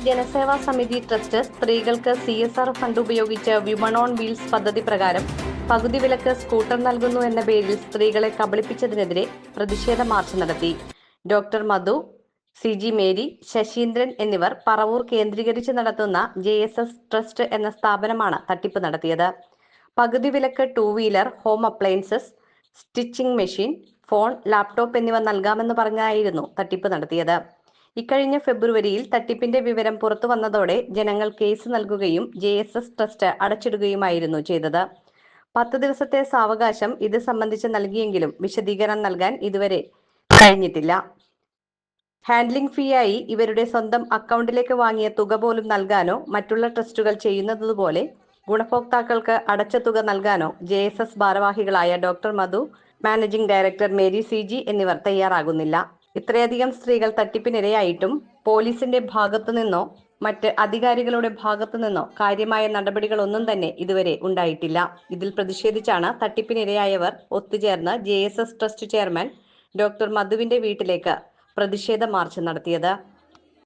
ജനസേവാ സമിതി ട്രസ്റ്റ് സ്ത്രീകൾക്ക് CSR fund ഉപയോഗിച്ച് വിമൺ ഓൺ വീൽസ് പദ്ധതി പ്രകാരം പകുതി വിലക്ക് സ്കൂട്ടർ നൽകുന്നു എന്ന പേരിൽ സ്ത്രീകളെ കബളിപ്പിച്ചതിനെതിരെ പ്രതിഷേധ മാർച്ച് നടത്തി. ഡോക്ടർ മധു, CG മേരി, ശശീന്ദ്രൻ എന്നിവർ പറവൂർ കേന്ദ്രീകരിച്ച് നടത്തുന്ന JSS ട്രസ്റ്റ് എന്ന സ്ഥാപനമാണ് തട്ടിപ്പ് നടത്തിയത്. പകുതി വിലക്ക് 2 wheeler, home appliances, stitching machine, phone, laptop എന്നിവ നൽകാമെന്ന് പറഞ്ഞായിരുന്നു തട്ടിപ്പ് നടത്തിയത്. ഇക്കഴിഞ്ഞ ഫെബ്രുവരിയിൽ തട്ടിപ്പിന്റെ വിവരം പുറത്തു വന്നതോടെ ജനങ്ങൾ കേസ് നൽകുകയും JSS ട്രസ്റ്റ് അടച്ചിടുകയുമായിരുന്നു ചെയ്തത്. 10 ദിവസത്തെ സാവകാശം ഇത് സംബന്ധിച്ച് നൽകിയെങ്കിലും വിശദീകരണം നൽകാൻ ഇതുവരെ കഴിഞ്ഞിട്ടില്ല. ഹാൻഡ്ലിംഗ് ഫീയായി ഇവരുടെ സ്വന്തം അക്കൗണ്ടിലേക്ക് വാങ്ങിയ തുക പോലും നൽകാനോ മറ്റുള്ള ട്രസ്റ്റുകൾ ചെയ്യുന്നതുപോലെ ഗുണഭോക്താക്കൾക്ക് അടച്ച തുക നൽകാനോ JSS ഭാരവാഹികളായ ഡോക്ടർ മധു, മാനേജിംഗ് ഡയറക്ടർ മേരി CG എന്നിവർ തയ്യാറാകുന്നില്ല. ഇത്രയധികം സ്ത്രീകൾ തട്ടിപ്പിനിരയായിട്ടും പോലീസിന്റെ ഭാഗത്തുനിന്നോ മറ്റ് അധികാരികളുടെ ഭാഗത്തുനിന്നോ കാര്യമായ നടപടികളൊന്നും തന്നെ ഇതുവരെ ഉണ്ടായിട്ടില്ല. ഇതിൽ പ്രതിഷേധിച്ചാണ് തട്ടിപ്പിനിരയായവർ ഒത്തുചേർന്ന് JSS ട്രസ്റ്റ് ചെയർമാൻ ഡോക്ടർ മധുവിന്റെ വീട്ടിലേക്ക് പ്രതിഷേധ മാർച്ച് നടത്തിയത്.